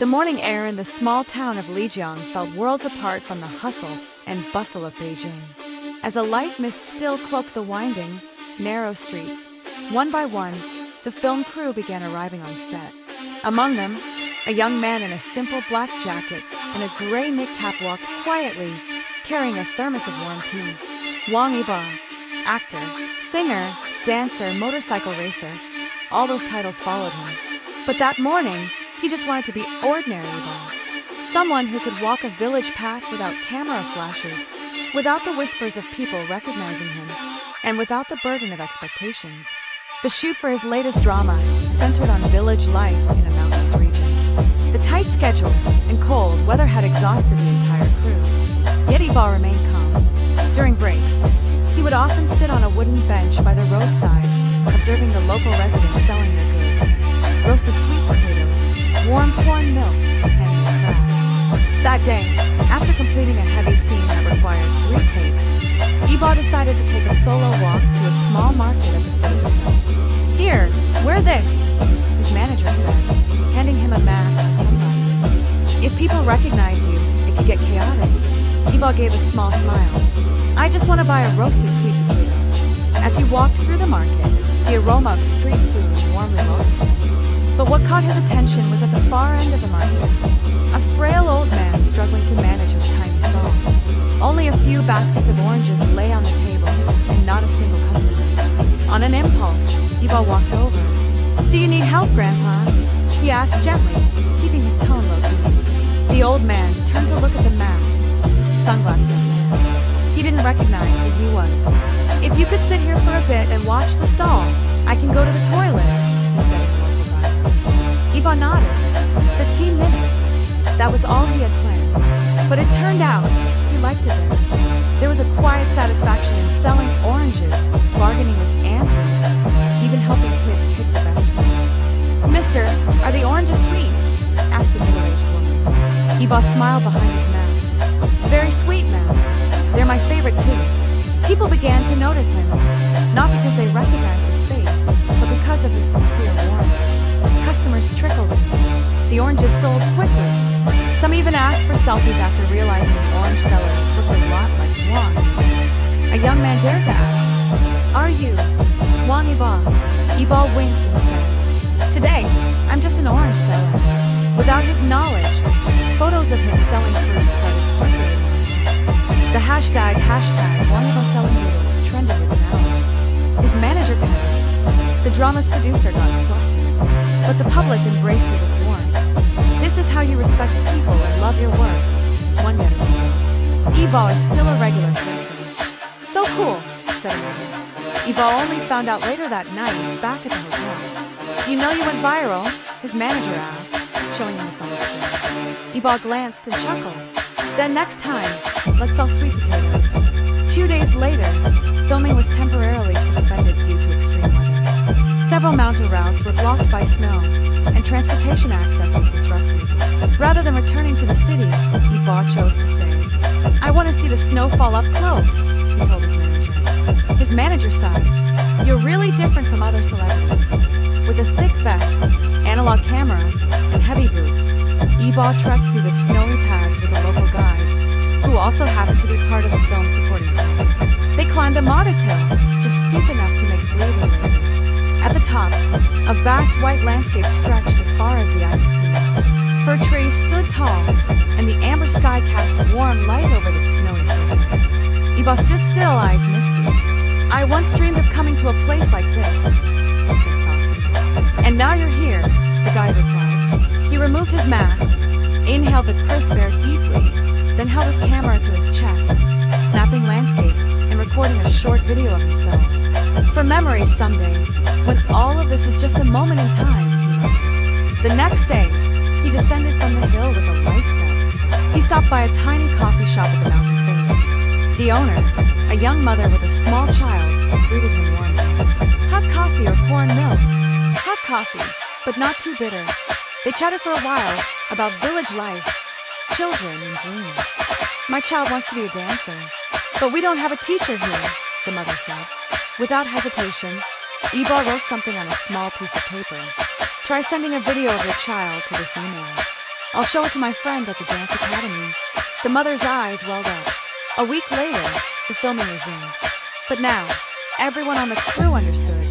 The morning air in the small town of Li Jang felt worlds apart from the hustle and bustle of Beijing. As a light mist still cloaked the winding, narrow streets, one by one, the film crew began arriving on set. Among them, a young man in a simple black jacket and a gray knit cap walked quietly, carrying a thermos of warm tea. Wang Yibo, actor, singer, dancer, motorcycle racer, all those titles followed him. But that morning, he just wanted to be ordinary Yibo. Someone who could walk a village path without camera flashes, without the whispers of people recognizing him, and without the burden of expectations. The shoot for his latest drama centered on village life in a mountainous region. The tight schedule and cold weather had exhausted the entire crew. Yet Yibo remained calm. During breaks, he would often sit on a wooden bench by the roadside, observing the local residents selling their goods. Roasted sweet potatoes, warm corn milk, and crabs. That day, after completing a heavy scene that required 3 takes, Yibo decided to take a solo walk to a small market at the foot of the hill. "Here, wear this," his manager said, handing him a mask and sunglasses. "If people recognize you, it could get chaotic." Yibo gave a small smile. "I just want to buy a roasted sweet potato." As he walked through the market, the aroma of street food warmly welcomed him. But what caught his attention was at the far end of the market, a frail old man struggling to manage his tiny stall. Only a few baskets of oranges lay on the table, and not a single customer. On an impulse, Yibo walked over. "Do you need help, Grandpa?" he asked gently, keeping his tone low-key. The old man turned to look at the mask, sunglassed young man. He didn't recognize who he was. "If you could sit here for a bit and watch the stall, I can go to the toilet," he said in a local dialect. Yibo nodded. 15 minutes. That was all he had planned. But it turned out he liked it there. There was a quiet satisfaction in selling oranges, bargaining with aunties, even helping kids pick the best ones. "Mister, are the oranges sweet?" asked the middle-aged woman. Yibo smiled behind his mask. "Very sweet, ma'am. They're my favorite too." People began to notice him, not because they recognized his face, but because of his sincere warmth. Customers trickled in. The oranges sold quickly. Some even asked for selfies after realizing the orange seller looked a lot like Wang. A young man dared to ask, "Are you Wang Yibo?" Yibo winked and said, "Today, I'm just an orange seller." Without his knowledge, photos of him selling fruit started circulating. The hashtag Wang Yibo selling noodles trended within hours. His manager panicked. The drama's producer got flustered, but the public embraced it with warmth. "This is how you respect people and love your work," one netized wrote. "Yibo is still a regular person." "So cool," said another. Yibo only found out later that night, back at the hotel. "You know you went viral?" his manager asked, showing him the funny square. Yibo glanced and chuckled. "Then next time, let's sell sweet potatoes." 2 days later, filming was temporarily suspended due to extreme weather. Several mountain routes were blocked by snow, and transportation access was disrupted. Rather than returning to the city, Yibo chose to stay. "I want to see the snow fall up close," he told his manager. His manager sighed. "You're really different from other celebrities." With a thick vest, analog camera, and heavy boots, Yibo trekked through the snowy paths with a local guide, who also happened to be part of the film's supporting crew. They climbed a modest hill, just steep enough to make breathing labor. At the top, a vast white landscape stretched as far as the eye could see. Fir trees stood tall, and the amber sky cast warm light over the snowy surface. Yibo stood still, eyes misty. "I once dreamed of coming to a place like this," he said softly. "And now you're here," the guide replied. He removed his mask, inhaled the crisp air deeply, then held his camera to his chest, snapping landscapes and recording a short video of himself. "For memories someday, when all of this is just a moment in time," he murmured. The next day, he descended from the hill with a light step. He stopped by a tiny coffee shop at the mountain's base. The owner, a young mother with a small child, greeted him warmly. "Hot coffee or corn milk?" "Hot coffee, but not too bitter." They chatted for a while about village life, children, and dreams. "My child wants to be a dancer, but we don't have a teacher here," the mother said. Without hesitation, Yibo wrote something on a small piece of paper. "Try sending a video of your child to this email." I'll show it to my friend at the dance academy. The mother's eyes welled up. A week later, the filming resumed. But now, everyone on the crew understood.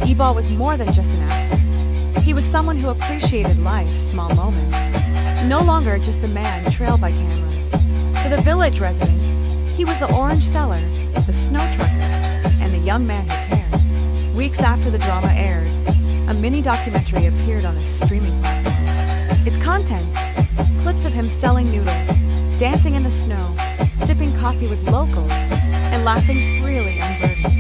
Yibo was more than just an actor. He was someone who appreciated life's small moments. No longer just the man trailed by cameras. To the village residents, he was the orange seller, the snow trucker, and the young man who cared. Weeks after the drama aired, a mini-documentary appeared on a streaming platform. Its contents: clips of him selling noodles, dancing in the snow, sipping coffee with locals, and laughing freely unburdened.